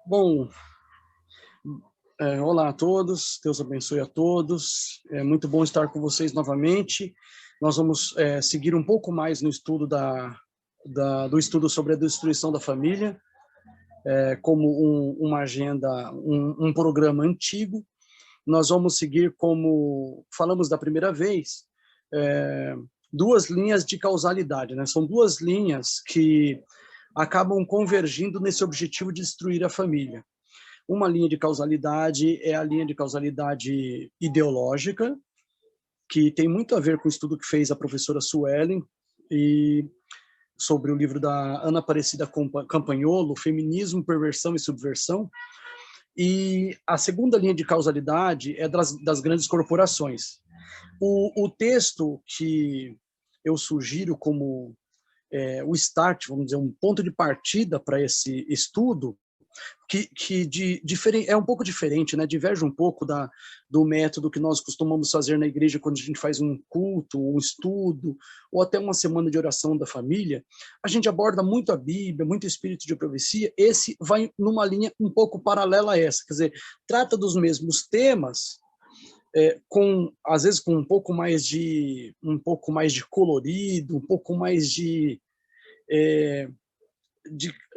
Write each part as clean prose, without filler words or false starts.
Bom, olá a todos, Deus abençoe a todos. É muito bom estar com vocês novamente. Nós vamos seguir um pouco mais no estudo do estudo sobre a destruição da família, como uma agenda, um programa antigo. Nós vamos seguir, como falamos da primeira vez, duas linhas de causalidade, né? São duas linhas que acabam convergindo nesse objetivo de destruir a família. Uma linha de causalidade é a linha de causalidade ideológica, que tem muito a ver com o estudo que fez a professora Suelen, e sobre o livro da Ana Aparecida Campagnolo, Feminismo, Perversão e Subversão. E a segunda linha de causalidade é das grandes corporações. O texto que eu sugiro como o start, vamos dizer, um ponto de partida para esse estudo, é um pouco diferente, né? Diverge um pouco do método que nós costumamos fazer na igreja quando a gente faz um culto, um estudo, ou até uma semana de oração da família. A gente aborda muito a Bíblia, muito o espírito de profecia. Esse vai numa linha um pouco paralela a essa, quer dizer, trata dos mesmos temas, às vezes com um pouco mais de colorido, um pouco mais de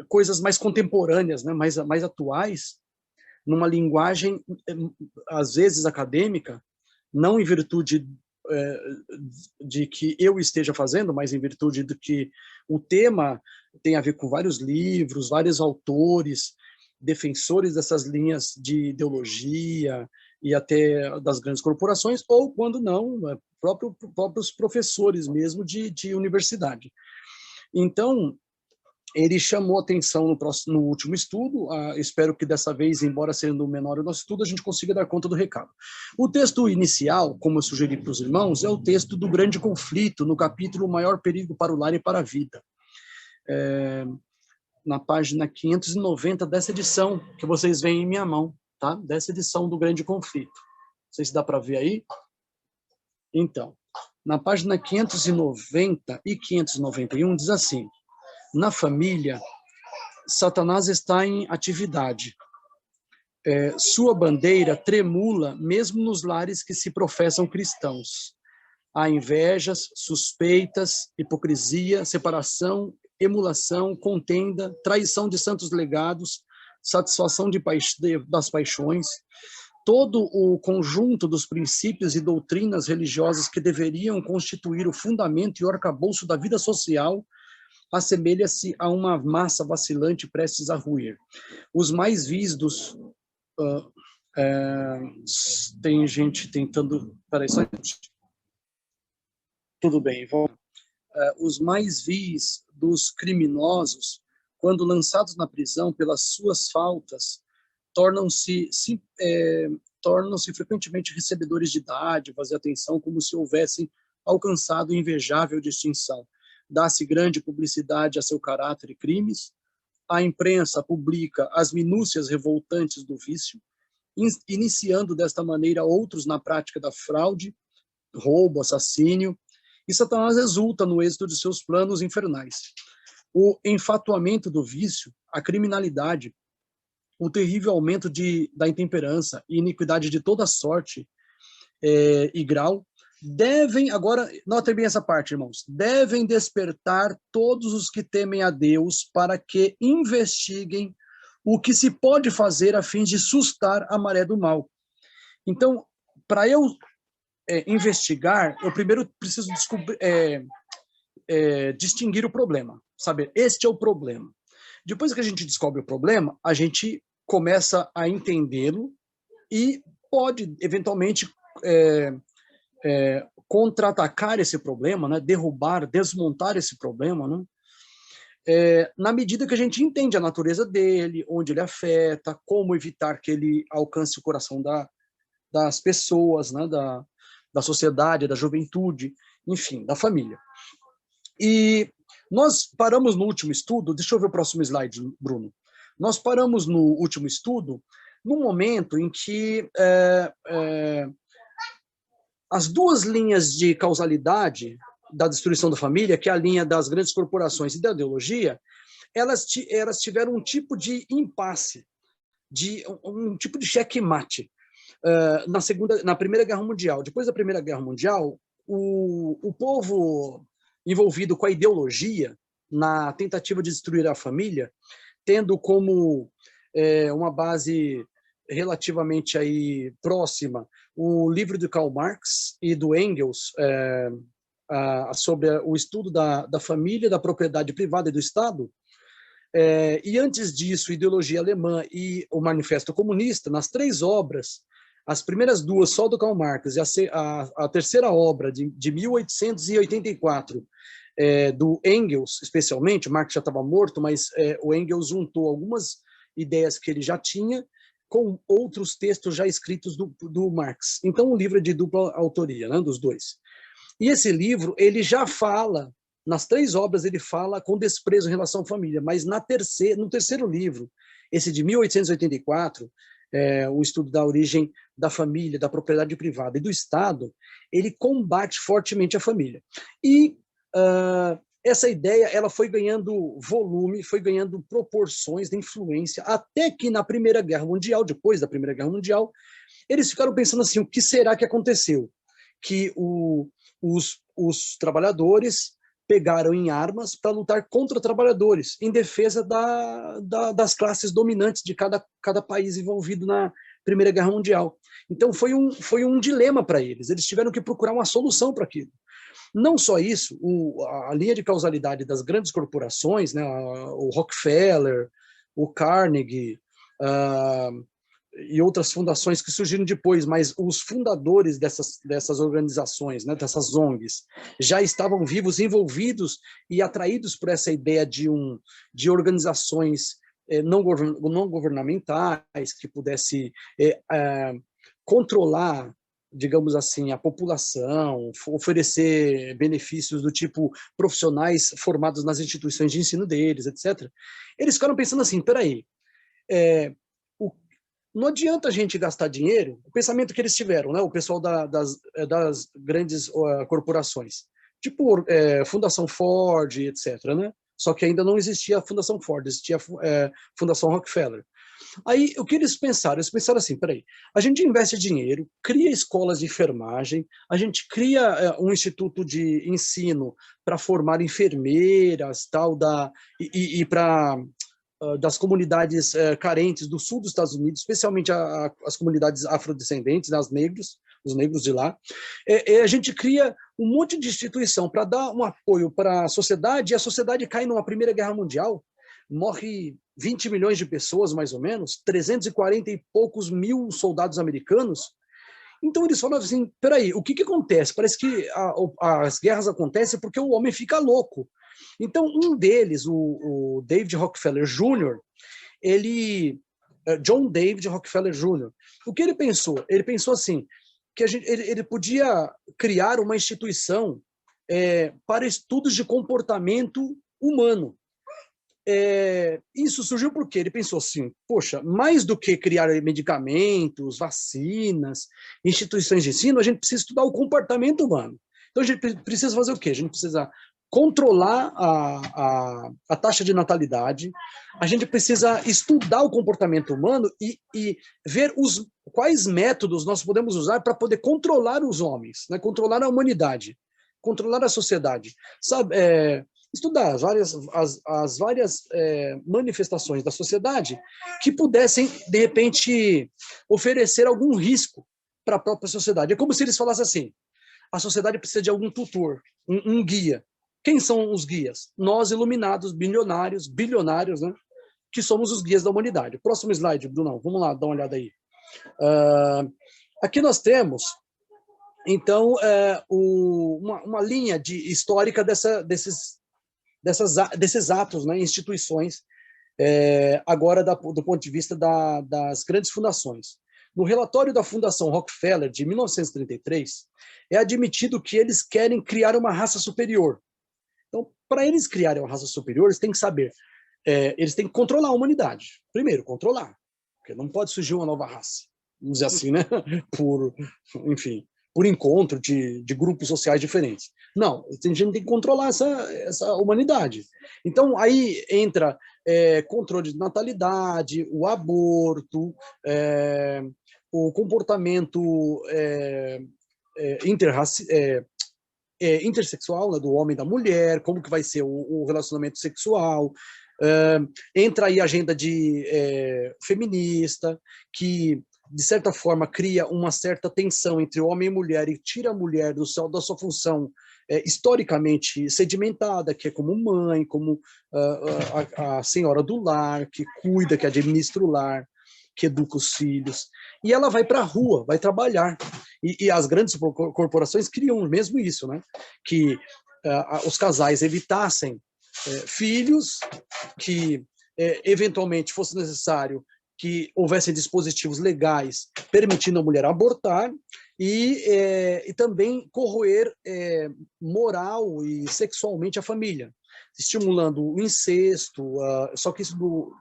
coisas mais contemporâneas, né, mais atuais, numa linguagem, às vezes, acadêmica, não em virtude de que eu esteja fazendo, mas em virtude de que o tema tem a ver com vários livros, vários autores, defensores dessas linhas de ideologia e até das grandes corporações, ou, quando não, próprios professores mesmo de universidade. Então, ele chamou atenção no último estudo. Espero que dessa vez, embora sendo menor o nosso estudo, a gente consiga dar conta do recado. O texto inicial, como eu sugeri para os irmãos, é o texto do grande conflito, no capítulo Maior Perigo para o Lar e para a Vida. Na página 590 dessa edição, que vocês veem em minha mão, tá? Dessa edição do grande conflito. Não sei se dá para ver aí. Então, na página 590 e 591 diz assim: na família, Satanás está em atividade. Sua bandeira tremula mesmo nos lares que se professam cristãos. Há invejas, suspeitas, hipocrisia, separação, emulação, contenda, traição de santos legados, satisfação das paixões. Todo o conjunto dos princípios e doutrinas religiosas que deveriam constituir o fundamento e o arcabouço da vida social assemelha-se a uma massa vacilante prestes a ruir. Os mais vis dos... tem gente tentando... Peraí, só... Tudo bem, vamos... os mais vis dos criminosos, quando lançados na prisão pelas suas faltas, tornam-se frequentemente recebedores de dádivas e atenção, como se houvessem alcançado invejável distinção. Dá-se grande publicidade a seu caráter e crimes, a imprensa publica as minúcias revoltantes do vício, iniciando desta maneira outros na prática da fraude, roubo, assassínio, e Satanás exulta no êxito de seus planos infernais. O enfatuamento do vício, a criminalidade, o terrível aumento da intemperança e iniquidade de toda sorte e grau, devem, agora, notem bem essa parte, irmãos, devem despertar todos os que temem a Deus para que investiguem o que se pode fazer a fim de sustar a maré do mal. Então, para eu investigar, eu primeiro preciso distinguir o problema, saber, este é o problema. Depois que a gente descobre o problema, a gente começa a entendê-lo e pode, eventualmente, contra-atacar esse problema, né? Derrubar, desmontar esse problema, né? Na medida que a gente entende a natureza dele, onde ele afeta, como evitar que ele alcance o coração das pessoas, né? Da sociedade, da juventude, enfim, da família. E nós paramos no último estudo, deixa eu ver o próximo slide, Bruno. Nós paramos no último estudo no momento em que as duas linhas de causalidade da destruição da família, que é a linha das grandes corporações e da ideologia, elas tiveram um tipo de impasse. de um tipo de checkmate na Primeira Guerra Mundial. Depois da Primeira Guerra Mundial, o povo envolvido com a ideologia na tentativa de destruir a família, tendo como uma base relativamente aí próxima o livro de Karl Marx e do Engels sobre o estudo da família, da propriedade privada e do Estado. E antes disso, Ideologia Alemã e o Manifesto Comunista, nas 3 obras, as primeiras 2 só do Karl Marx e a terceira obra de 1884 do Engels, especialmente, Marx já estava morto, mas o Engels juntou algumas ideias que ele já tinha com outros textos já escritos do Marx. Então, o livro é de dupla autoria, né, dos 2. E esse livro, ele já fala, nas 3 obras, ele fala com desprezo em relação à família, mas no terceiro livro, esse de 1884, o estudo da origem da família, da propriedade privada e do Estado, ele combate fortemente a família. E essa ideia ela foi ganhando volume, foi ganhando proporções de influência, até que na Primeira Guerra Mundial, depois da Primeira Guerra Mundial, eles ficaram pensando assim, o que será que aconteceu? Que os trabalhadores pegaram em armas para lutar contra trabalhadores, em defesa das classes dominantes de cada país envolvido na Primeira Guerra Mundial. Então foi um dilema para eles, eles tiveram que procurar uma solução para aquilo. Não só isso, a linha de causalidade das grandes corporações, né, o Rockefeller, o Carnegie, e outras fundações que surgiram depois, mas os fundadores dessas organizações, né, dessas ONGs, já estavam vivos, envolvidos e atraídos por essa ideia de organizações não governamentais que pudesse controlar, digamos assim, a população, oferecer benefícios do tipo profissionais formados nas instituições de ensino deles, etc. Eles ficaram pensando assim, peraí, não adianta a gente gastar dinheiro, o pensamento que eles tiveram, né, o pessoal das grandes corporações, tipo Fundação Ford, etc., né? Só que ainda não existia a Fundação Ford, existia a Fundação Rockefeller. Aí, o que eles pensaram? Eles pensaram assim, peraí, a gente investe dinheiro, cria escolas de enfermagem, a gente cria um instituto de ensino para formar enfermeiras, tal, e para das comunidades carentes do sul dos Estados Unidos, especialmente as comunidades afrodescendentes, os negros de lá. A gente cria um monte de instituição para dar um apoio para a sociedade, e a sociedade cai numa Primeira Guerra Mundial, morre 20 milhões de pessoas, mais ou menos, 340 e poucos mil soldados americanos. Então eles falaram assim, peraí, o que acontece? Parece que as guerras acontecem porque o homem fica louco. Então um deles, o David Rockefeller Jr., John David Rockefeller Jr., o que ele pensou? Ele pensou assim, que ele podia criar uma instituição para estudos de comportamento humano. Isso surgiu porque ele pensou assim, poxa, mais do que criar medicamentos, vacinas, instituições de ensino, a gente precisa estudar o comportamento humano. Então a gente precisa fazer o quê? A gente precisa controlar a taxa de natalidade, a gente precisa estudar o comportamento humano e ver quais métodos nós podemos usar para poder controlar os homens, né? Controlar a humanidade, controlar a sociedade, sabe? Estudar as várias manifestações da sociedade que pudessem, de repente, oferecer algum risco para a própria sociedade. É como se eles falassem assim, a sociedade precisa de algum tutor, um guia. Quem são os guias? Nós, iluminados, bilionários, né? Que somos os guias da humanidade. Próximo slide, Brunão, vamos lá, dá uma olhada aí. Aqui nós temos, então, uma linha histórica desses atos, né, instituições, agora do ponto de vista das grandes fundações. No relatório da Fundação Rockefeller, de 1933, é admitido que eles querem criar uma raça superior. Então, para eles criarem uma raça superior, eles têm que saber, eles têm que controlar a humanidade. Primeiro, controlar, porque não pode surgir uma nova raça, vamos dizer assim, né? Por encontro de grupos sociais diferentes. Não, a gente tem que controlar essa humanidade. Então, aí entra controle de natalidade, o aborto, o comportamento intersexual, né, do homem e da mulher, como que vai ser o relacionamento sexual. Entra aí a agenda feminista, que, de certa forma, cria uma certa tensão entre homem e mulher e tira a mulher da sua função historicamente sedimentada, que é como mãe, como a senhora do lar, que cuida, que administra o lar, que educa os filhos. E ela vai para a rua, vai trabalhar. E as grandes corporações criam mesmo isso, né? Que os casais evitassem filhos, que eventualmente fosse necessário que houvessem dispositivos legais permitindo a mulher abortar e também corroer moral e sexualmente a família, estimulando o incesto, só que isso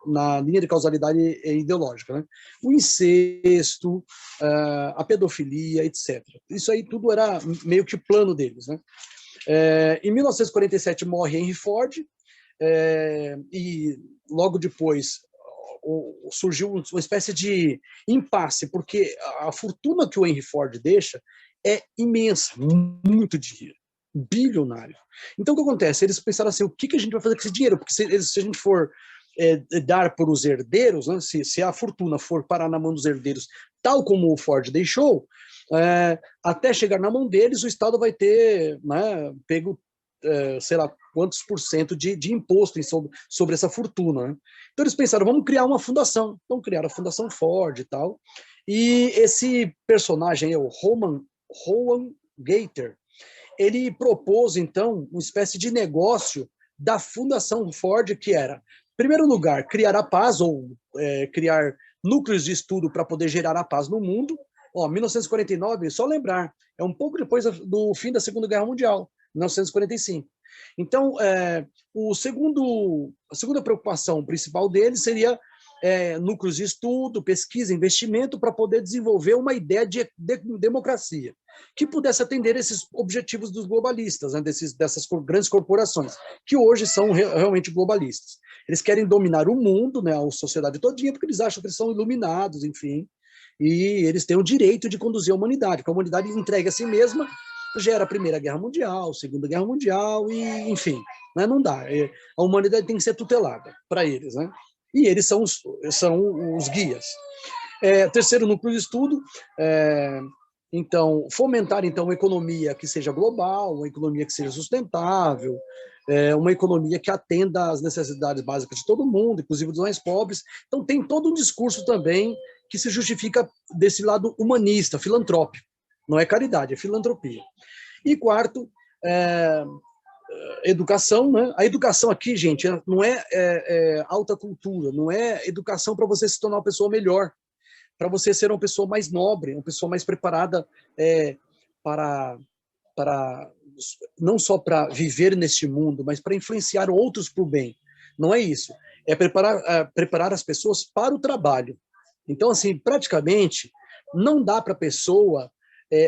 na linha de causalidade ideológica, né? O incesto, a pedofilia, etc. Isso aí tudo era meio que o plano deles, né? Em 1947 morre Henry Ford, e logo depois surgiu uma espécie de impasse, porque a fortuna que o Henry Ford deixa é imensa, muito dinheiro, bilionário. Então, o que acontece? Eles pensaram assim, o que a gente vai fazer com esse dinheiro? Porque se a gente for dar para os herdeiros, né, se a fortuna for parar na mão dos herdeiros, tal como o Ford deixou, até chegar na mão deles, o Estado vai ter, né, pego sei lá quantos por cento de imposto sobre essa fortuna, né? Então eles pensaram, vamos criar uma fundação. Então criaram a Fundação Ford e tal. E esse personagem é o Rowan Gator. Ele propôs, então, uma espécie de negócio da Fundação Ford, que era, em primeiro lugar, criar a paz, ou criar núcleos de estudo para poder gerar a paz no mundo. 1949, só lembrar, é um pouco depois do fim da Segunda Guerra Mundial, 1945. Então, a segunda preocupação principal dele seria núcleos de estudo, pesquisa, investimento, para poder desenvolver uma ideia de democracia, que pudesse atender esses objetivos dos globalistas, né, dessas grandes corporações, que hoje são realmente globalistas. Eles querem dominar o mundo, né, a sociedade todinha, porque eles acham que eles são iluminados, enfim, e eles têm o direito de conduzir a humanidade, porque a humanidade entregue a si mesma gera a Primeira Guerra Mundial, Segunda Guerra Mundial, e enfim, né, não dá. A humanidade tem que ser tutelada para eles, né? E eles são os guias. Terceiro núcleo de estudo, então, fomentar então uma economia que seja global, uma economia que seja sustentável, uma economia que atenda às necessidades básicas de todo mundo, inclusive dos mais pobres. Então, tem todo um discurso também que se justifica desse lado humanista, filantrópico. Não é caridade, é filantropia. E quarto, educação, né? A educação aqui, gente, não é alta cultura, não é educação para você se tornar uma pessoa melhor, para você ser uma pessoa mais nobre, uma pessoa mais preparada para não só para viver neste mundo, mas para influenciar outros para o bem. Não é isso. É preparar as pessoas para o trabalho. Então, assim, praticamente, não dá para a pessoa,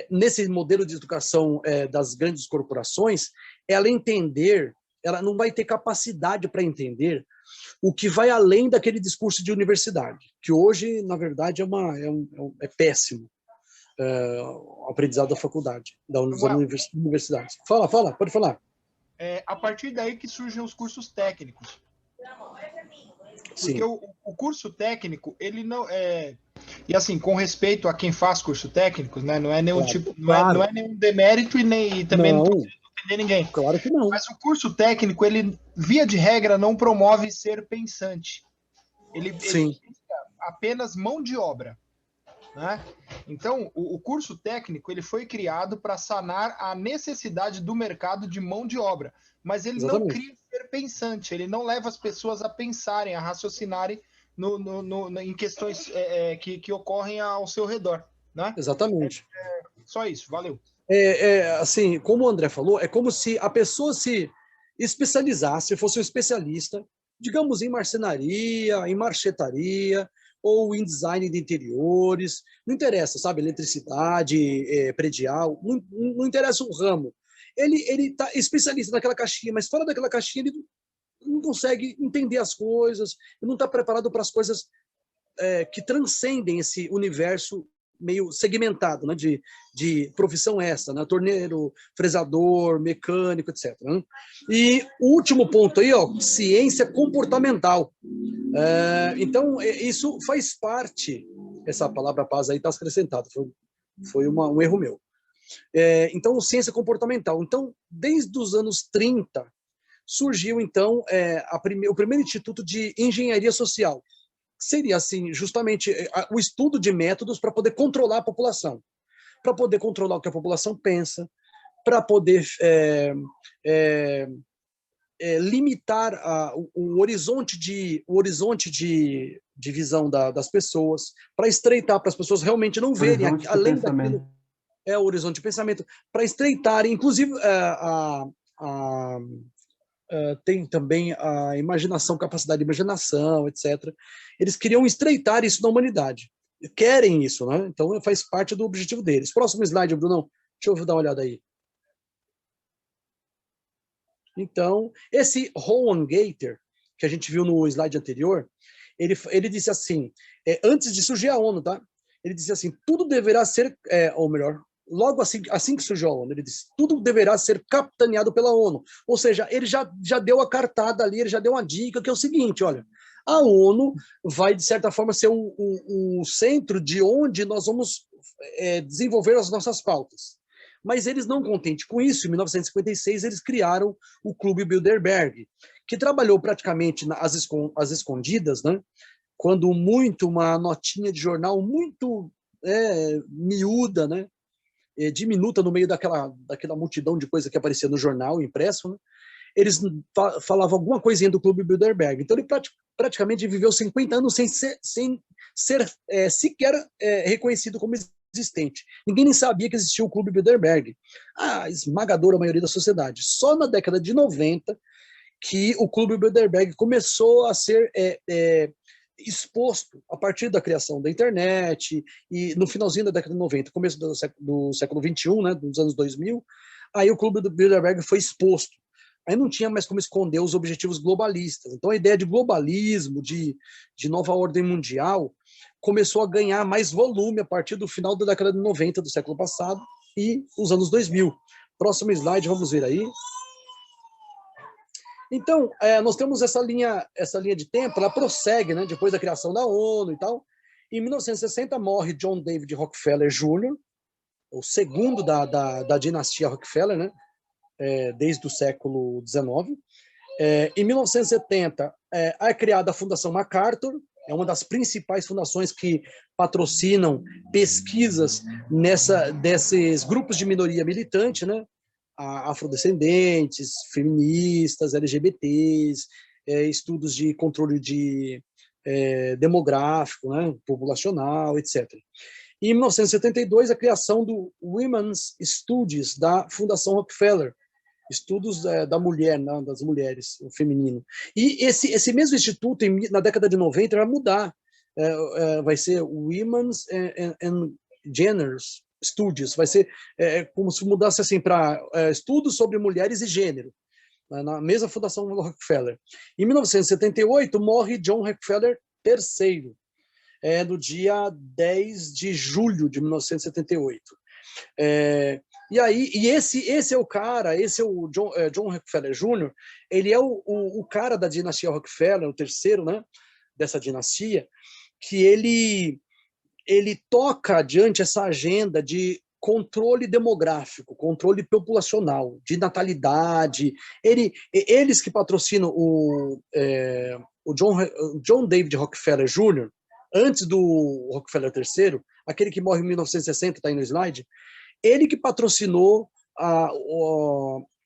nesse modelo de educação das grandes corporações, ela entender, ela não vai ter capacidade para entender o que vai além daquele discurso de universidade, que hoje, na verdade, é péssimo, o aprendizado da faculdade, das universidades. Pode falar. A partir daí que surgem os cursos técnicos. Sim. Porque o curso técnico, ele não é... E assim, com respeito a quem faz curso técnico, né, não é nenhum não é nenhum demérito e também não estou querendo ofender ninguém. Claro que não. Mas o curso técnico, ele, via de regra, não promove ser pensante. Ele apenas mão de obra. Né? Então, o curso técnico ele foi criado para sanar a necessidade do mercado de mão de obra, mas ele não cria ser pensante, ele não leva as pessoas a pensarem, a raciocinarem em questões que ocorrem ao seu redor. Né? Exatamente. Só isso, valeu. Assim, como o André falou, é como se a pessoa se especializasse, fosse um especialista, digamos, em marcenaria, em marchetaria, ou em design de interiores, não interessa, sabe, eletricidade, predial, não interessa o ramo. Ele está especialista naquela caixinha, mas fora daquela caixinha ele não consegue entender as coisas, não está preparado para as coisas que transcendem esse universo meio segmentado, né, de profissão essa, né, torneiro, fresador, mecânico, etc. Né? E o último ponto aí, ó, ciência comportamental. Então, isso faz parte, essa palavra paz aí está acrescentada, foi um erro meu. Então, ciência comportamental. Então, desde os anos 30, surgiu, então, o primeiro instituto de engenharia social. Seria, assim, justamente o estudo de métodos para poder controlar a população, para poder controlar o que a população pensa, para poder limitar o horizonte de visão das pessoas, para estreitar, para as pessoas realmente não verem, além daquilo, o horizonte de pensamento, para estreitar, inclusive tem também a imaginação, capacidade de imaginação, etc. Eles queriam estreitar isso na humanidade. Querem isso, né? Então faz parte do objetivo deles. Próximo slide, Brunão. Deixa eu dar uma olhada aí. Então, esse Rowan Gator, que a gente viu no slide anterior, ele disse assim, antes de surgir a ONU, tá? Ele disse assim, tudo deverá ser, ou melhor, logo assim que surgiu a ONU, ele disse, tudo deverá ser capitaneado pela ONU. Ou seja, ele já deu a cartada ali, ele já deu uma dica, que é o seguinte, olha, a ONU vai, de certa forma, ser o centro de onde nós vamos desenvolver as nossas pautas. Mas eles, não contentes com isso, em 1956, eles criaram o Clube Bilderberg, que trabalhou praticamente às escondidas, né? Quando uma notinha de jornal muito miúda, né? Diminuta no meio daquela multidão de coisa que aparecia no jornal impresso, né? Eles falavam alguma coisinha do Clube Bilderberg. Então ele praticamente viveu 50 anos sem ser sequer reconhecido como existente. Ninguém nem sabia que existia o Clube Bilderberg. A esmagadora maioria da sociedade. Só na década de 90 que o Clube Bilderberg começou a ser exposto a partir da criação da internet e no finalzinho da década de 90, começo do século 21, né, dos anos 2000, aí o Clube do Bilderberg foi exposto. Aí não tinha mais como esconder os objetivos globalistas. Então a ideia de globalismo, de nova ordem mundial, começou a ganhar mais volume a partir do final da década de 90 do século passado e os anos 2000. Próximo slide, vamos ver aí. Então, nós temos essa linha de tempo, ela prossegue, né, depois da criação da ONU e tal. Em 1960 morre John David Rockefeller Jr., o segundo da dinastia Rockefeller, né, desde o século XIX. Em 1970 é criada a Fundação MacArthur, é uma das principais fundações que patrocinam pesquisas desses grupos de minoria militante, né? Afrodescendentes, feministas, LGBTs, estudos de controle demográfico, né? Populacional, etc. Em 1972, a criação do Women's Studies da Fundação Rockefeller, estudos da mulher, né, das mulheres, o feminino. E esse mesmo instituto, na década de 90, vai mudar. Vai ser Women's and Genders Studies. Vai ser como se mudasse assim para estudos sobre mulheres e gênero, na mesma Fundação Rockefeller. Em 1978, morre John Rockefeller III, no dia 10 de julho de 1978. E esse é o cara, esse é o John Rockefeller Jr., ele é o cara da dinastia Rockefeller, o terceiro, né, dessa dinastia, que ele toca adiante essa agenda de controle demográfico, controle populacional, de natalidade. Eles que patrocinam o John David Rockefeller Jr., antes do Rockefeller III, aquele que morre em 1960, está aí no slide, ele que patrocinou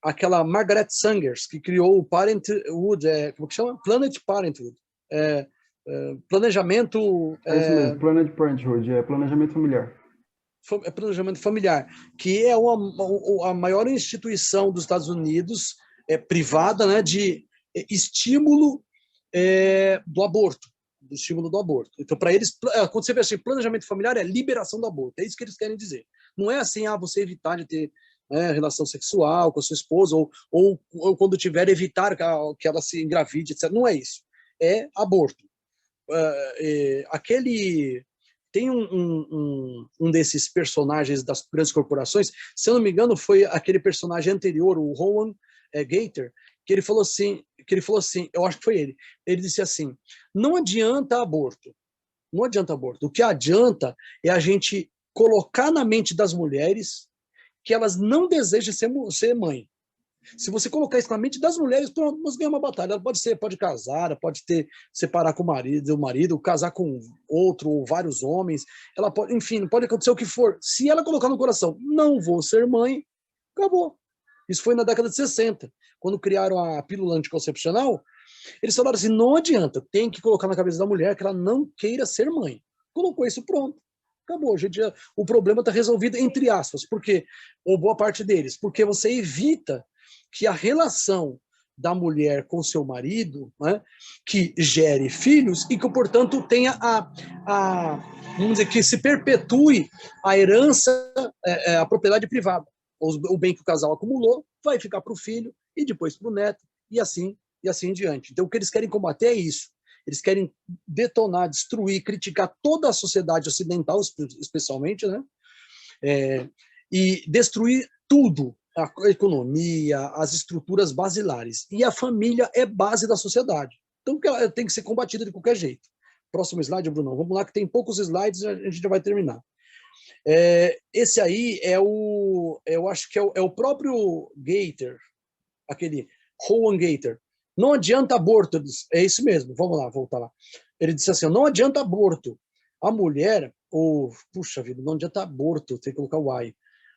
aquela Margaret Sangers, que criou o Parenthood, como que chama? Planet Parenthood. Planejamento... isso mesmo, Planet Parenthood, planejamento familiar. Planejamento familiar, que é a maior instituição dos Estados Unidos, privada, né, de estímulo do aborto. Do estímulo do aborto. Então, para eles, quando você vê assim, planejamento familiar é liberação do aborto. É isso que eles querem dizer. Não é assim, você evitar de ter né, relação sexual com a sua esposa, ou quando tiver, evitar que ela se engravide, etc. Não é isso. É aborto. Tem um desses personagens das grandes corporações, se eu não me engano, foi aquele personagem anterior, o Rowan Gator, que ele falou assim, eu acho que foi ele disse assim, não adianta aborto, não adianta aborto, o que adianta é a gente colocar na mente das mulheres que elas não desejam ser mãe. Se você colocar isso na mente das mulheres, pronto, nós ganhamos uma batalha. Ela pode casar, pode separar com o marido, casar com outro ou vários homens. Ela pode, enfim, pode acontecer o que for. Se ela colocar no coração, não vou ser mãe, acabou. Isso foi na década de 60, quando criaram a pílula anticoncepcional. Eles falaram assim, não adianta, tem que colocar na cabeça da mulher que ela não queira ser mãe. Colocou isso, pronto. Acabou, gente, o problema está resolvido, entre aspas, porque, ou boa parte deles, porque você evita que a relação da mulher com seu marido, né, que gere filhos e que, portanto, tenha vamos dizer, que se perpetue a herança, a propriedade privada. O bem que o casal acumulou vai ficar para o filho e depois para o neto, e assim em diante. Então, o que eles querem combater é isso. Eles querem detonar, destruir, criticar toda a sociedade ocidental, especialmente, né? E destruir tudo, a economia, as estruturas basilares. E a família é base da sociedade. Então, ela tem que ser combatida de qualquer jeito. Próximo slide, Bruno. Vamos lá, que tem poucos slides, a gente já vai terminar. Esse aí eu acho que é o próprio Gator, aquele Rowan Gator. Não adianta aborto, é isso mesmo, vamos lá, voltar lá. Ele disse assim, não adianta aborto. A mulher, puxa vida, não adianta aborto, tem que colocar o ai.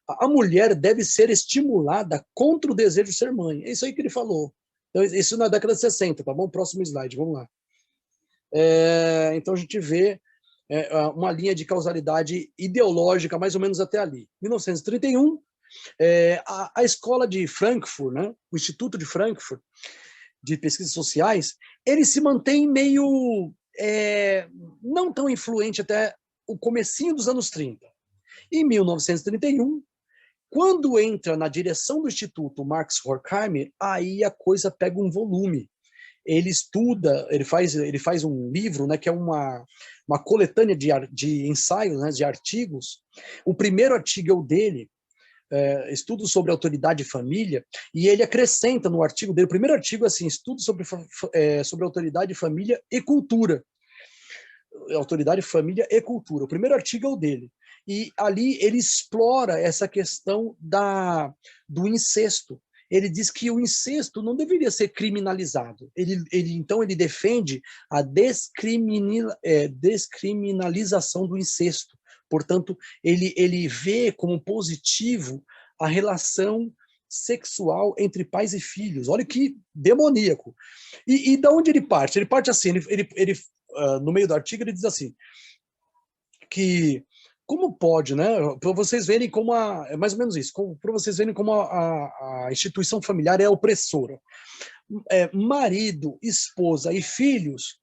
A mulher deve ser estimulada contra o desejo de ser mãe. É isso aí que ele falou. Então, isso na década de 60, tá bom? Próximo slide, vamos lá. Então a gente vê uma linha de causalidade ideológica, mais ou menos até ali. 1931, a escola de Frankfurt, né, o Instituto de Frankfurt, de pesquisas sociais, ele se mantém meio não tão influente até o comecinho dos anos 30. Em 1931, quando entra na direção do Instituto Max Horkheimer, aí a coisa pega um volume. Ele estuda, ele faz um livro, né, que é uma coletânea de ensaios, né, de artigos. O primeiro artigo é o dele, estudos sobre autoridade e família, e ele acrescenta no artigo dele, o primeiro artigo é assim, estudos sobre autoridade, família e cultura. Autoridade, família e cultura. O primeiro artigo é o dele. E ali ele explora essa questão do incesto. Ele diz que o incesto não deveria ser criminalizado. Então ele defende a descriminalização do incesto. Portanto, ele vê como positivo a relação sexual entre pais e filhos. Olha que demoníaco. E da onde ele parte? Ele parte assim, no meio do artigo ele diz assim, que como pode, né? Para vocês verem como é mais ou menos isso, para vocês verem como a instituição familiar é opressora. Marido, esposa e filhos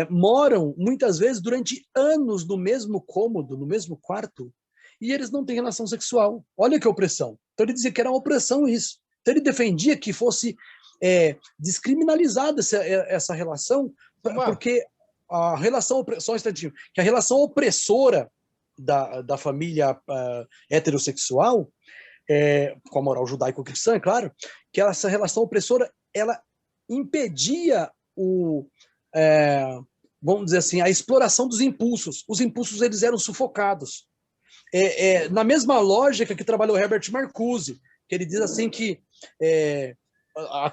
moram muitas vezes durante anos no mesmo cômodo, no mesmo quarto, e eles não têm relação sexual. Olha que opressão. Então ele dizia que era uma opressão isso. Então ele defendia que fosse descriminalizada essa relação, porque a relação, só um instantinho, que a relação opressora da família heterossexual, com a moral judaico-cristã, é claro, que essa relação opressora, ela impedia vamos dizer assim, a exploração dos impulsos. Os impulsos, eles eram sufocados. Na mesma lógica que trabalhou Herbert Marcuse, que ele diz assim que,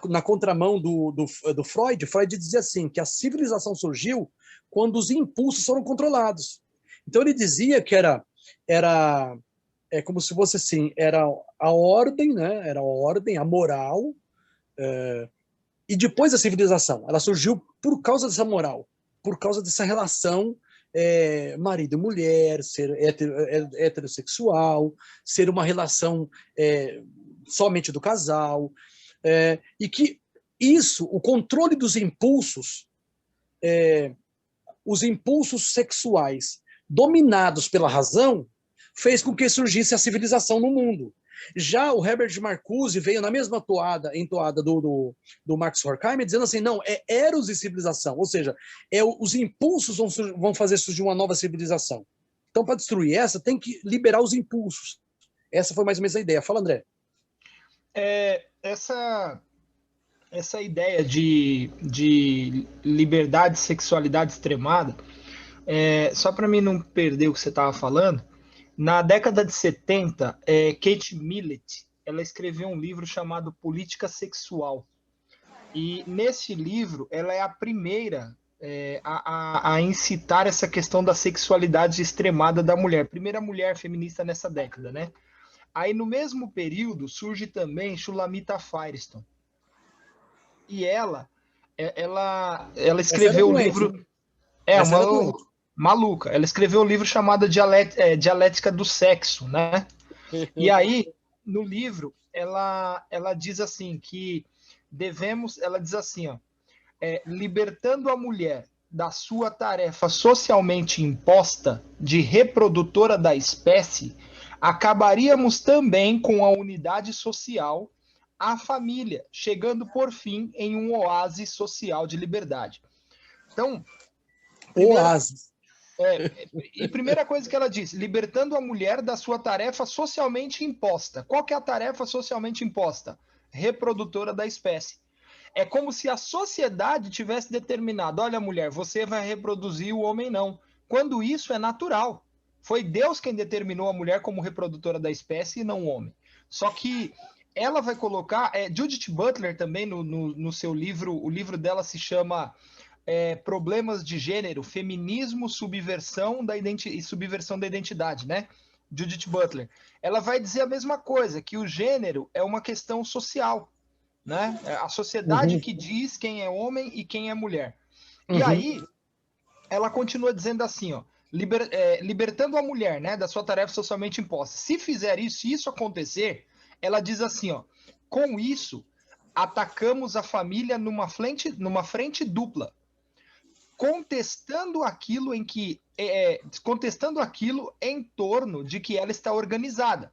na contramão do Freud dizia assim, que a civilização surgiu quando os impulsos foram controlados. Então ele dizia que era como se fosse assim, era a ordem, né? Era a ordem, a moral, e depois a civilização. Ela surgiu por causa dessa moral, por causa dessa relação marido e mulher, ser heterossexual, ser uma relação somente do casal, e que isso, o controle dos impulsos, os impulsos sexuais dominados pela razão, fez com que surgisse a civilização no mundo. Já o Herbert Marcuse veio na mesma entoada do Max Horkheimer, dizendo assim, não, é eros e civilização, ou seja, os impulsos vão fazer surgir uma nova civilização. Então, para destruir essa, tem que liberar os impulsos. Essa foi mais ou menos a ideia. Fala, André. Essa ideia de liberdade e sexualidade extremada, só para mim não perder o que você estava falando, na década de 70, Kate Millett, ela escreveu um livro chamado Política Sexual. E nesse livro, ela é a primeira a incitar essa questão da sexualidade extremada da mulher. Primeira mulher feminista nessa década, né? Aí, no mesmo período, surge também Shulamita Firestone. E ela escreveu o livro... uma maluca. Ela escreveu um livro chamado Dialética do Sexo, né? E aí, no livro, ela diz assim, que ela diz assim, ó, libertando a mulher da sua tarefa socialmente imposta de reprodutora da espécie, acabaríamos também com a unidade social, a família, chegando por fim em um oásis social de liberdade. Então, oásis. E primeira coisa que ela diz, libertando a mulher da sua tarefa socialmente imposta. Qual que é a tarefa socialmente imposta? Reprodutora da espécie. É como se a sociedade tivesse determinado, olha, mulher, você vai reproduzir, o homem não. Quando isso é natural. Foi Deus quem determinou a mulher como reprodutora da espécie e não o homem. Só que ela vai colocar... Judith Butler também, no seu livro, o livro dela se chama... Problemas de gênero, feminismo, subversão da identidade, né? Judith Butler. Ela vai dizer a mesma coisa, que o gênero é uma questão social, né? A sociedade que diz quem é homem e quem é mulher. E aí, ela continua dizendo assim, ó, libertando a mulher, né, da sua tarefa socialmente imposta. Se fizer isso, se isso acontecer, ela diz assim, ó, com isso, atacamos a família numa frente dupla, contestando aquilo em torno de que ela está organizada.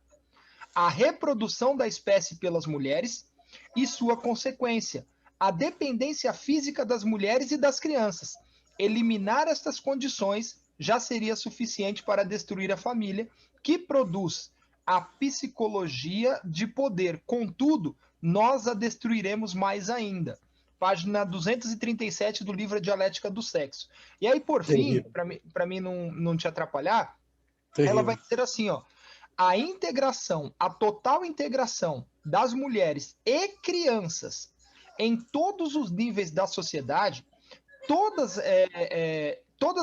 A reprodução da espécie pelas mulheres e sua consequência, a dependência física das mulheres e das crianças. Eliminar estas condições já seria suficiente para destruir a família, que produz a psicologia de poder. Contudo, nós a destruiremos mais ainda. Página 237 do livro Dialética do Sexo. E aí, por fim, para mim não te atrapalhar, ela vai dizer assim, ó, a total integração das mulheres e crianças em todos os níveis da sociedade, todas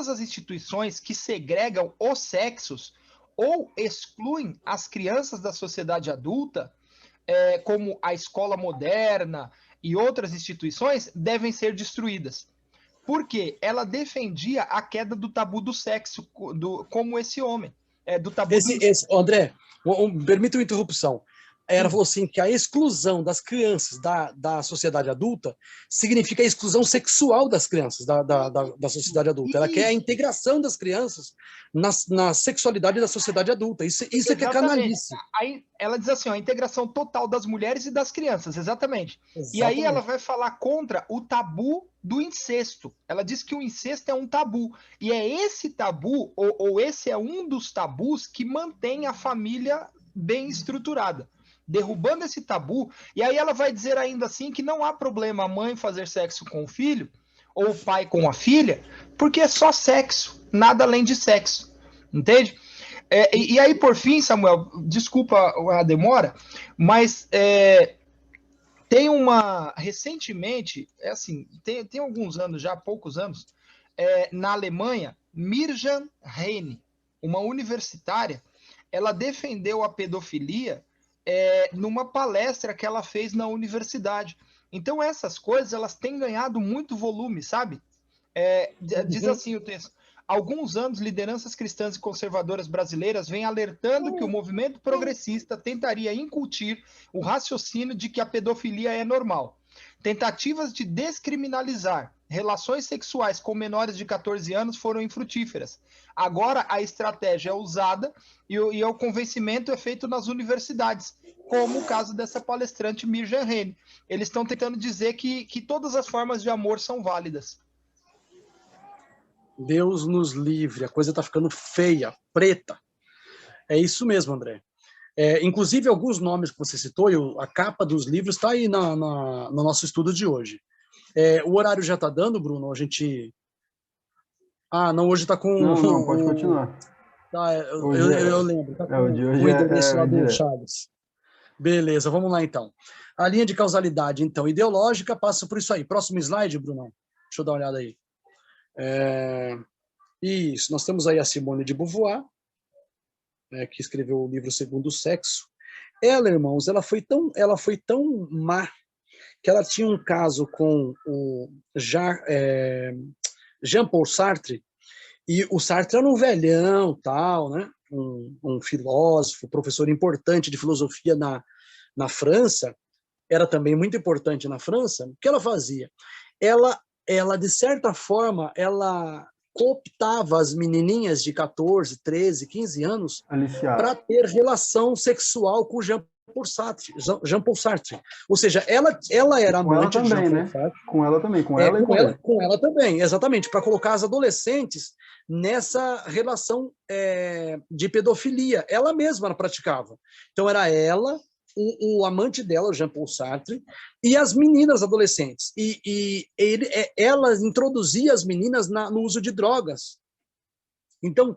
as instituições que segregam os sexos ou excluem as crianças da sociedade adulta, como a escola moderna e outras instituições, devem ser destruídas. Porque ela defendia a queda do tabu do sexo, como esse homem. Do tabu André, permita uma interrupção. Ela falou assim, que a exclusão das crianças da sociedade adulta significa a exclusão sexual das crianças da sociedade adulta. Ela quer a integração das crianças na sexualidade da sociedade adulta. Isso é que é canalice. Aí ela diz assim, ó, a integração total das mulheres e das crianças, exatamente. E aí ela vai falar contra o tabu do incesto. Ela diz que o incesto é um tabu. E é esse tabu, ou esse é um dos tabus que mantém a família bem estruturada. Derrubando esse tabu, e aí ela vai dizer ainda assim que não há problema a mãe fazer sexo com o filho, ou o pai com a filha, porque é só sexo, nada além de sexo, entende? E aí, por fim, Samuel, desculpa a demora, mas tem recentemente, tem alguns anos já, poucos anos, na Alemanha, Mirjam Reine, uma universitária, ela defendeu a pedofilia numa palestra que ela fez na universidade. Então, essas coisas, elas têm ganhado muito volume, sabe? Diz assim o texto, há alguns anos, lideranças cristãs e conservadoras brasileiras vêm alertando que o movimento progressista tentaria incutir o raciocínio de que a pedofilia é normal. Tentativas de descriminalizar relações sexuais com menores de 14 anos foram infrutíferas. Agora a estratégia é usada e o convencimento é feito nas universidades, como o caso dessa palestrante Mirja Rene. Eles estão tentando dizer que todas as formas de amor são válidas. Deus nos livre, a coisa está ficando feia, preta. É isso mesmo, André. Inclusive, alguns nomes que você citou, a capa dos livros está aí no nosso estudo de hoje. O horário já está dando, Bruno? A gente... Ah, não, hoje está com... Não, pode continuar. Tá, eu lembro. Está com o de hoje o endereço lá do direto. Chaves. Beleza, vamos lá então. A linha de causalidade, então, ideológica, passa por isso aí. Próximo slide, Bruno. Deixa eu dar uma olhada aí. Isso, nós temos aí a Simone de Beauvoir, que escreveu o livro Segundo o Sexo. Ela, irmãos, ela foi tão má que ela tinha um caso com o Jean-Paul Sartre, e o Sartre era um velhão, tal, né? Um filósofo, professor importante de filosofia na França, era também muito importante na França. O que ela fazia? Ela de certa forma, ela cooptava as menininhas de 14, 13, 15 anos para ter relação sexual com Jean-Paul Sartre. Ou seja, ela era amante de Jean-Paul Sartre. Com ela também, com ela e com ele. Com ela também, exatamente, para colocar as adolescentes nessa relação de pedofilia. Ela mesma praticava. Então era ela, o amante dela, o Jean-Paul Sartre, e as meninas adolescentes. Ela introduzia as meninas no uso de drogas. Então,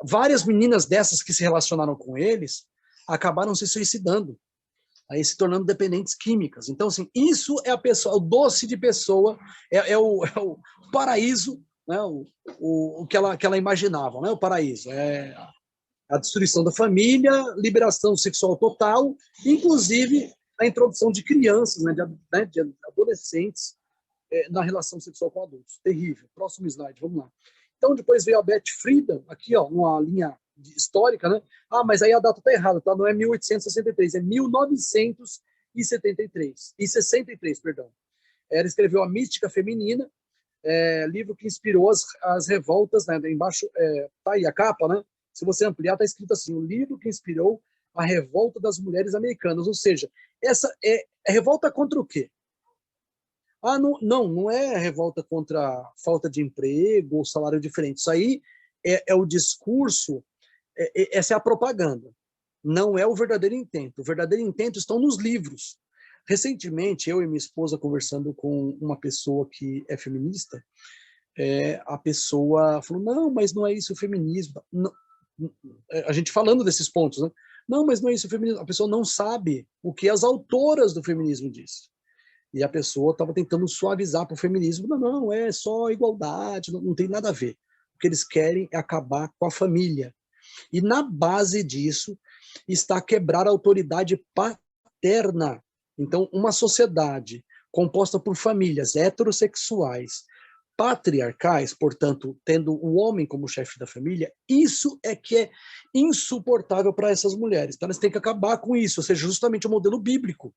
várias meninas dessas que se relacionaram com eles acabaram se suicidando, aí se tornando dependentes químicas. Então, assim, isso é a pessoa, o doce de pessoa, é o paraíso, né, o que ela imaginava, né, o paraíso. A destruição da família, liberação sexual total, inclusive a introdução de crianças, né, de adolescentes na relação sexual com adultos. Terrível. Próximo slide, vamos lá. Então, depois veio a Beth Friedan, aqui, ó, numa linha histórica, né? Ah, mas aí a data está errada, tá? Não é 1863, é 1963, perdão. Ela escreveu A Mística Feminina, livro que inspirou as revoltas, né? Embaixo, tá aí a capa, né? Se você ampliar, está escrito assim, o livro que inspirou a revolta das mulheres americanas. Ou seja, essa é revolta contra o quê? Ah, não é revolta contra a falta de emprego ou salário diferente. Isso aí é o discurso, essa é a propaganda. Não é o verdadeiro intento. O verdadeiro intento estão nos livros. Recentemente, eu e minha esposa conversando com uma pessoa que é feminista, a pessoa falou, não, mas não é isso o feminismo. Não, a gente falando desses pontos, né? Não, mas não é isso o feminismo. A pessoa não sabe o que as autoras do feminismo dizem. E a pessoa estava tentando suavizar para o feminismo. Não, é só igualdade, não tem nada a ver. O que eles querem é acabar com a família. E na base disso está quebrar a autoridade paterna. Então, uma sociedade composta por famílias heterossexuais, patriarcais, portanto, tendo o homem como chefe da família, isso é que é insuportável para essas mulheres. Então, elas têm que acabar com isso, ou seja, justamente o modelo bíblico.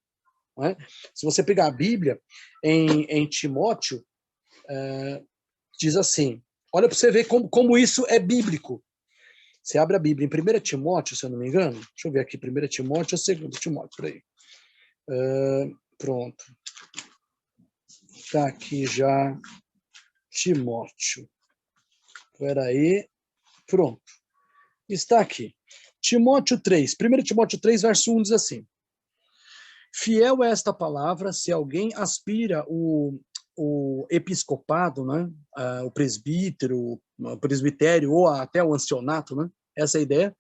Não é? Se você pegar a Bíblia, em Timóteo, diz assim, olha para você ver como isso é bíblico. Você abre a Bíblia em 1 Timóteo, se eu não me engano, deixa eu ver aqui, 1 Timóteo ou 2 Timóteo, por aí. Pronto. Está aqui já Timóteo. Espera aí. Pronto. Está aqui. Timóteo 3. 1 Timóteo 3, verso 1 diz assim. Fiel é esta palavra, se alguém aspira o episcopado, né? O presbítero, o presbitério ou até o ancianato, né? Essa é a ideia.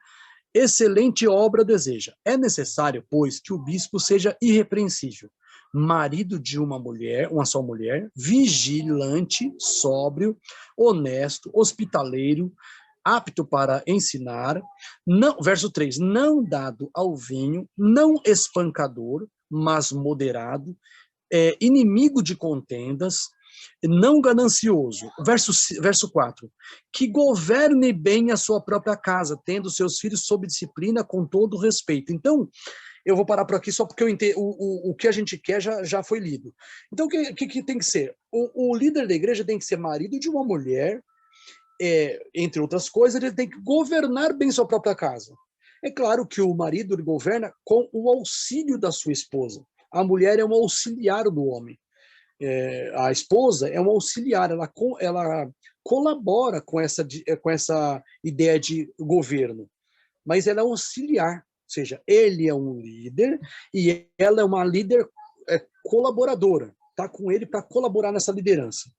Excelente obra deseja. É necessário, pois, que o bispo seja irrepreensível, marido de uma só mulher, vigilante, sóbrio, honesto, hospitaleiro, apto para ensinar, não, verso 3, não dado ao vinho, não espancador, mas moderado, inimigo de contendas, não ganancioso. Verso 4, que governe bem a sua própria casa, tendo seus filhos sob disciplina com todo respeito. Então, eu vou parar por aqui só porque eu entendo, o que a gente quer já foi lido. Então, o que tem que ser? O líder da igreja tem que ser marido de uma mulher, entre outras coisas, ele tem que governar bem sua própria casa. É claro que o marido ele governa com o auxílio da sua esposa. A mulher é um auxiliar do homem. A esposa é um auxiliar, ela colabora com essa ideia de governo, mas ela é um auxiliar, ou seja, ele é um líder e ela é uma líder colaboradora, está com ele para colaborar nessa liderança.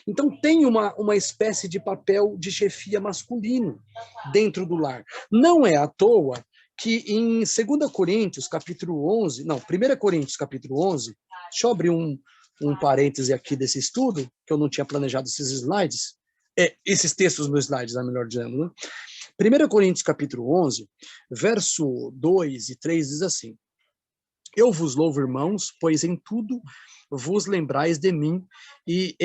Então tem uma espécie de papel de chefia masculino dentro do lar. Não é à toa que em 2 Coríntios, capítulo 11, não, 1 Coríntios, capítulo 11, deixa eu abrir um parêntese aqui desse estudo, que eu não tinha planejado esses slides, esses textos nos slides, melhor dizendo, né? 1 Coríntios, capítulo 11, verso 2 e 3 diz assim: eu vos louvo, irmãos, pois em tudo vos lembrais de mim e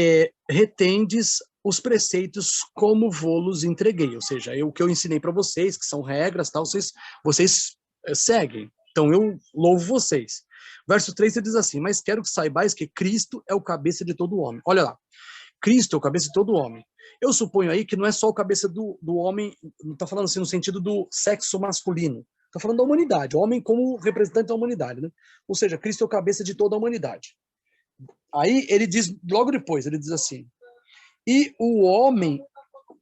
retendes os preceitos como vos entreguei. Ou seja, o que eu ensinei para vocês, que são regras, tal, vocês seguem. Então eu louvo vocês. Verso 3 ele diz assim: mas quero que saibais que Cristo é o cabeça de todo homem. Olha lá, Cristo é o cabeça de todo homem. Eu suponho aí que não é só o cabeça do homem, não está falando assim no sentido do sexo masculino. Está falando da humanidade, o homem como representante da humanidade, né? Ou seja, Cristo é o cabeça de toda a humanidade. Aí ele diz, logo depois, ele diz assim: e o homem,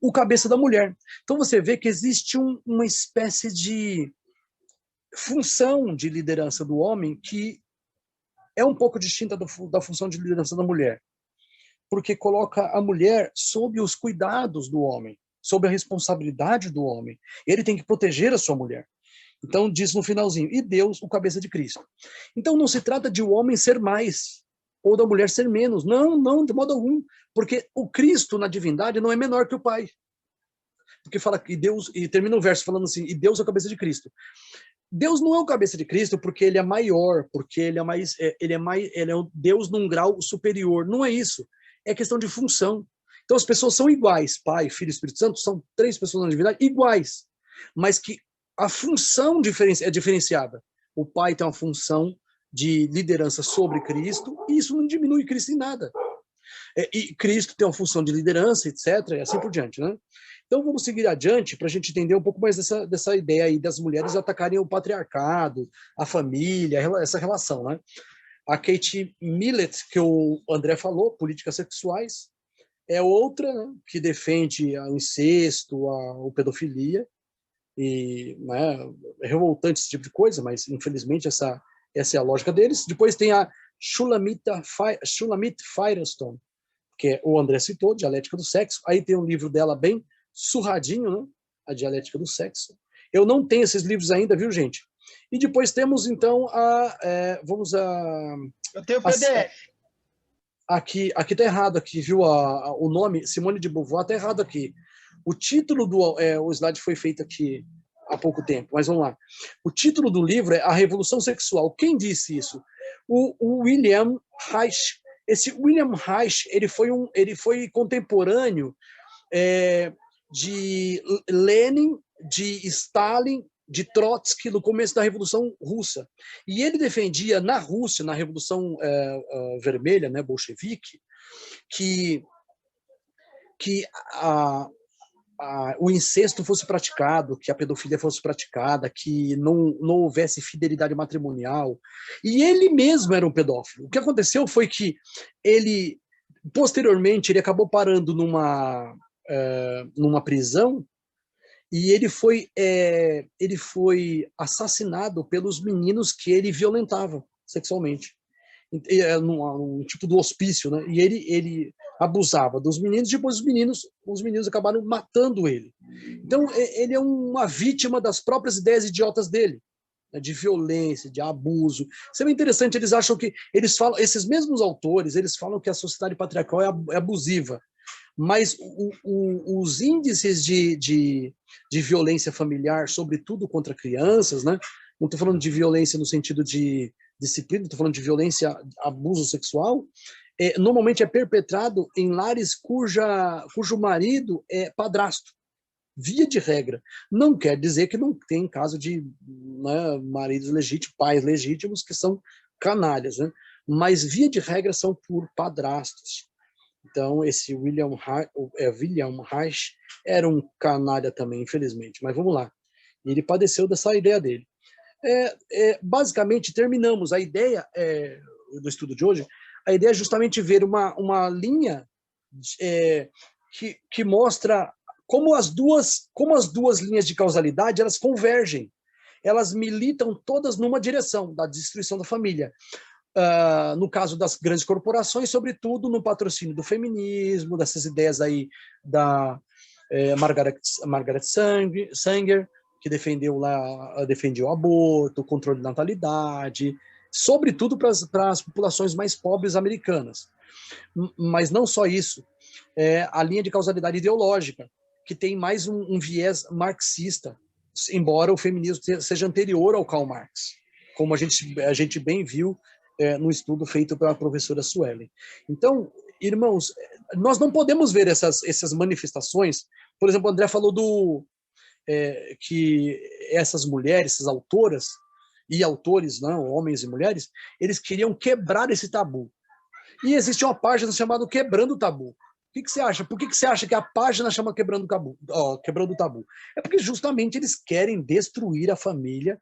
o cabeça da mulher. Então você vê que existe uma espécie de função de liderança do homem que é um pouco distinta da função de liderança da mulher, porque coloca a mulher sob os cuidados do homem, sob a responsabilidade do homem. Ele tem que proteger a sua mulher. Então diz no finalzinho: e Deus, o cabeça de Cristo. Então não se trata de o homem ser mais ou da mulher ser menos. Não, não, de modo algum. Porque o Cristo na divindade não é menor que o Pai. Porque fala que Deus, e termina o verso falando assim: e Deus é o cabeça de Cristo. Deus não é o cabeça de Cristo porque ele é maior, porque ele é o Deus num grau superior. Não é isso. É questão de função. Então as pessoas são iguais. Pai, Filho e Espírito Santo são 3 pessoas na divindade iguais. Mas que a função é diferenciada. O Pai tem uma função de liderança sobre Cristo, e isso não diminui Cristo em nada. E Cristo tem uma função de liderança, etc., e assim por diante, né? Então vamos seguir adiante para a gente entender um pouco mais dessa ideia aí das mulheres atacarem o patriarcado, a família, essa relação, né? A Kate Millett, que o André falou, políticas sexuais, é outra, né, que defende o incesto, a pedofilia, e, né, é revoltante esse tipo de coisa, mas infelizmente essa é a lógica deles. Depois tem a Shulamit Firestone, que o André citou, Dialética do Sexo. Aí tem um livro dela bem surradinho, né? A Dialética do Sexo. Eu não tenho esses livros ainda, viu, gente? E depois temos, então, Eu tenho o PDF. Aqui tá errado, aqui, viu? O nome, Simone de Beauvoir, tá errado aqui. O título o slide foi feito aqui há pouco tempo, mas vamos lá. O título do livro é A Revolução Sexual. Quem disse isso? O William Reich. Esse William Reich, ele foi contemporâneo de Lenin, de Stalin, de Trotsky no começo da Revolução Russa. E ele defendia na Rússia, na Revolução Vermelha, né, bolchevique, que o incesto fosse praticado, que a pedofilia fosse praticada, que não houvesse fidelidade matrimonial. E ele mesmo era um pedófilo. O que aconteceu foi que ele, posteriormente, ele acabou parando numa prisão e ele foi assassinado pelos meninos que ele violentava sexualmente. Num tipo do hospício, né? E ele abusava dos meninos, depois os meninos acabaram matando ele. Então, ele é uma vítima das próprias ideias idiotas dele, né, de violência, de abuso. Isso é bem interessante, eles acham que, esses mesmos autores, eles falam que a sociedade patriarcal é abusiva, mas os índices de violência familiar, sobretudo contra crianças, né? Não estou falando de violência no sentido de disciplina, estou falando de violência, abuso sexual, normalmente é perpetrado em lares cujo marido é padrasto. via de regra. Não quer dizer que não tem caso de, né, maridos legítimos, pais legítimos que são canalhas, né? Mas via de regra são por padrastos. Então, esse William Reich era um canalha também, infelizmente. Mas vamos lá. Ele padeceu dessa ideia dele. Basicamente, terminamos. A ideia do estudo de hoje, a ideia é justamente ver uma linha que mostra como as duas linhas de causalidade elas convergem. Elas militam todas numa direção, da destruição da família. No caso das grandes corporações, sobretudo no patrocínio do feminismo, dessas ideias aí da Margaret Sanger, que defendia o aborto, o controle da natalidade, sobretudo para as populações mais pobres americanas. Mas não só isso, a linha de causalidade ideológica, que tem mais um viés marxista, embora o feminismo seja anterior ao Karl Marx, como a gente bem viu no estudo feito pela professora Suelen. Então, irmãos, nós não podemos ver essas manifestações. Por exemplo, o André falou que essas mulheres, essas autoras e autores, não, homens e mulheres, eles queriam quebrar esse tabu. E existe uma página chamada Quebrando o Tabu. O que você acha? Por que você acha que a página chama Quebrando o Tabu? É porque justamente eles querem destruir a família,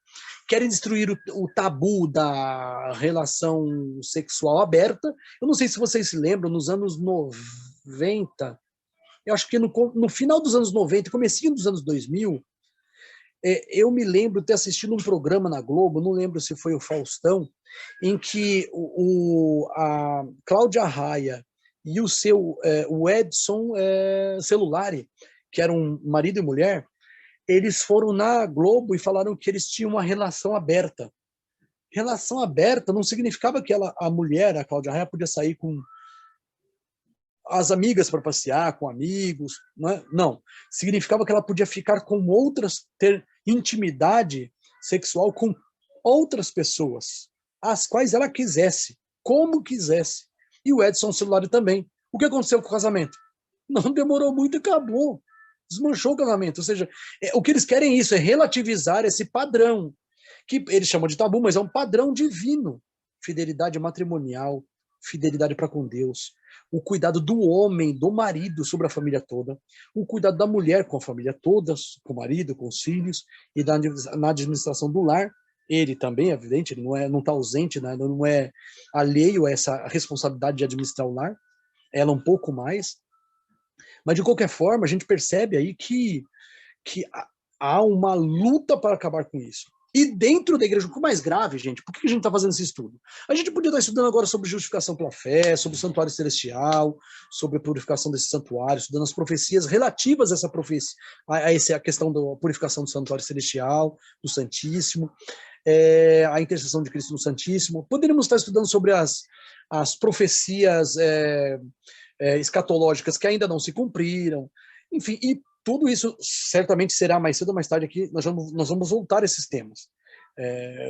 querem destruir o tabu da relação sexual aberta. Eu não sei se vocês se lembram, nos anos 90, eu acho que no final dos anos 90, comecinho dos anos 2000, eu me lembro de ter assistido um programa na Globo, não lembro se foi o Faustão, em que a Cláudia Raia e o Edson Celulari, que eram marido e mulher, eles foram na Globo e falaram que eles tinham uma relação aberta. Relação aberta não significava que a mulher, a Cláudia Raia, podia sair com as amigas para passear, com amigos, não. Significava que ela podia ficar com outras, ter intimidade sexual com outras pessoas, as quais ela quisesse, como quisesse. E o Edson Celulari também. O que aconteceu com o casamento? Não demorou muito e acabou. Desmanchou o casamento. Ou seja, o que eles querem é relativizar esse padrão, que eles chamam de tabu, mas é um padrão divino. Fidelidade matrimonial, fidelidade para com Deus, o cuidado do homem, do marido sobre a família toda, o cuidado da mulher com a família toda, com o marido, com os filhos, e na administração do lar. Ele também, é evidente, ele não está ausente, né? Não é alheio a essa responsabilidade de administrar o lar, ela um pouco mais. Mas, de qualquer forma, a gente percebe aí que há uma luta para acabar com isso. E dentro da igreja, o que é mais grave, gente, por que a gente está fazendo esse estudo? A gente podia estar estudando agora sobre justificação pela fé, sobre o santuário celestial, sobre a purificação desse santuário, estudando as profecias relativas a essa profecia, a questão da purificação do santuário celestial, do Santíssimo, a intercessão de Cristo no Santíssimo. Poderíamos estar estudando sobre as profecias escatológicas que ainda não se cumpriram, enfim, e tudo isso certamente será mais cedo ou mais tarde aqui, nós vamos voltar a esses temas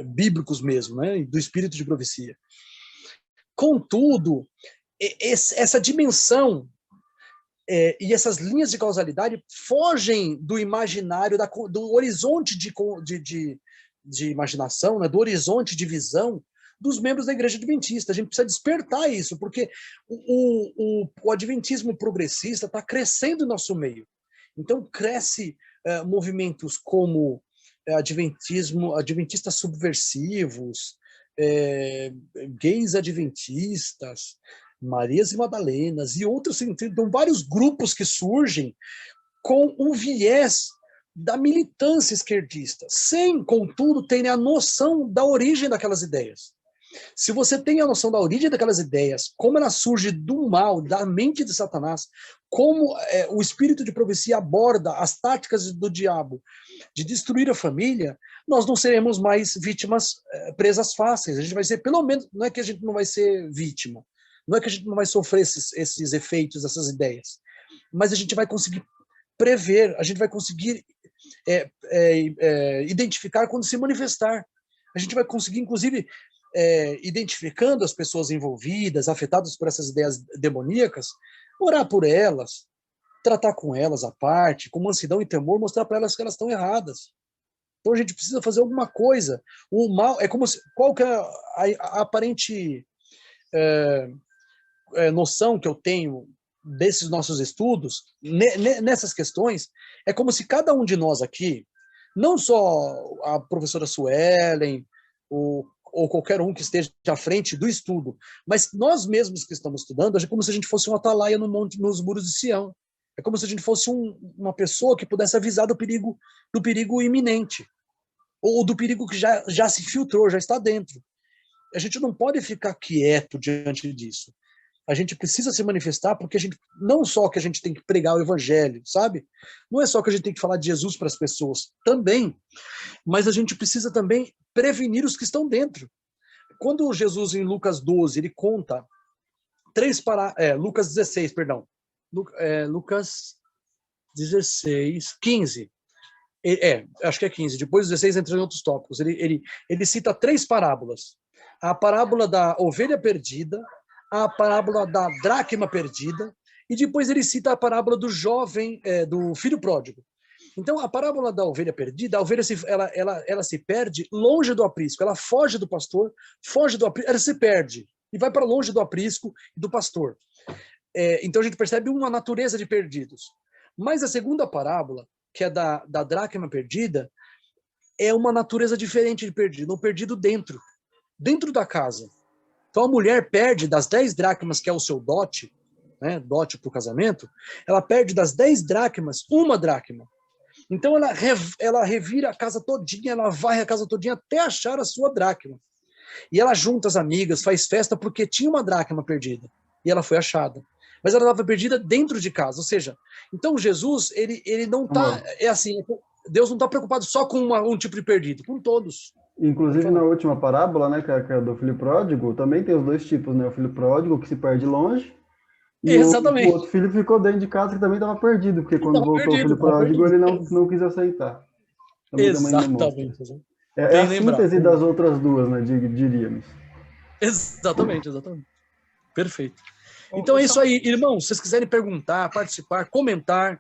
bíblicos mesmo, né, do espírito de profecia. Contudo, essa dimensão e essas linhas de causalidade fogem do imaginário, do horizonte de imaginação, né, do horizonte de visão dos membros da Igreja Adventista. A gente precisa despertar isso, porque o Adventismo progressista está crescendo em nosso meio. Então, cresce movimentos como adventistas subversivos, gays adventistas, Marias e Madalenas e outros. Então, vários grupos que surgem com o viés da militância esquerdista, sem, contudo, terem a noção da origem daquelas ideias. Se você tem a noção da origem daquelas ideias, como ela surge do mal, da mente de Satanás, como o espírito de profecia aborda as táticas do diabo de destruir a família, nós não seremos mais vítimas presas fáceis. A gente vai ser, pelo menos, não é que a gente não vai ser vítima, não é que a gente não vai sofrer esses efeitos, essas ideias, mas a gente vai conseguir prever, a gente vai conseguir identificar quando se manifestar. A gente vai conseguir, inclusive, identificando as pessoas envolvidas, afetadas por essas ideias demoníacas, orar por elas, tratar com elas à parte, com mansidão e temor, mostrar para elas que elas estão erradas. Então a gente precisa fazer alguma coisa. O mal é como se, qual que é a aparente noção que eu tenho desses nossos estudos, nessas questões, é como se cada um de nós aqui, não só a professora Suelen, ou qualquer um que esteja à frente do estudo, mas nós mesmos que estamos estudando, é como se a gente fosse um atalaia no monte, nos muros de Sião. É como se a gente fosse uma pessoa que pudesse avisar do perigo iminente, ou do perigo que já se filtrou, já está dentro. A gente não pode ficar quieto diante disso. A gente precisa se manifestar, porque a gente, não só que a gente tem que pregar o evangelho, sabe? Não é só que a gente tem que falar de Jesus para as pessoas, também, mas a gente precisa também prevenir os que estão dentro. Quando Jesus, em Lucas 12, ele conta Lucas 16, perdão, Lucas 16, 15, acho que é 15, depois 16 entra em outros tópicos, ele cita 3 parábolas. A parábola da ovelha perdida, a parábola da dracma perdida, e depois ele cita a parábola do jovem, do filho pródigo. Então, a parábola da ovelha perdida, a ovelha ela se perde longe do aprisco, ela foge do pastor, foge do aprisco, ela se perde, e vai para longe do aprisco e do pastor. Então, a gente percebe uma natureza de perdidos. Mas a segunda parábola, que é da dracma perdida, é uma natureza diferente de perdido, um perdido dentro da casa. Então a mulher perde das 10 dracmas, que é o seu dote, né, dote para o casamento, ela perde das 10 dracmas, 1 dracma. Então ela revira a casa todinha, ela varre a casa todinha até achar a sua dracma. E ela junta as amigas, faz festa porque tinha uma dracma perdida. E ela foi achada. Mas ela estava perdida dentro de casa. Ou seja, então Jesus, ele não está... É assim, Deus não está preocupado só com um tipo de perdido, com todos. Inclusive, na última parábola, né, que é do filho pródigo, também tem os 2 tipos, né? O filho pródigo, que se perde longe, e o outro filho ficou dentro de casa, que também estava perdido, porque quando voltou o filho pródigo, ele não quis aceitar. Também exatamente. É a síntese das outras 2, né, diríamos. Exatamente. Então é isso aí, irmãos. Se vocês quiserem perguntar, participar, comentar,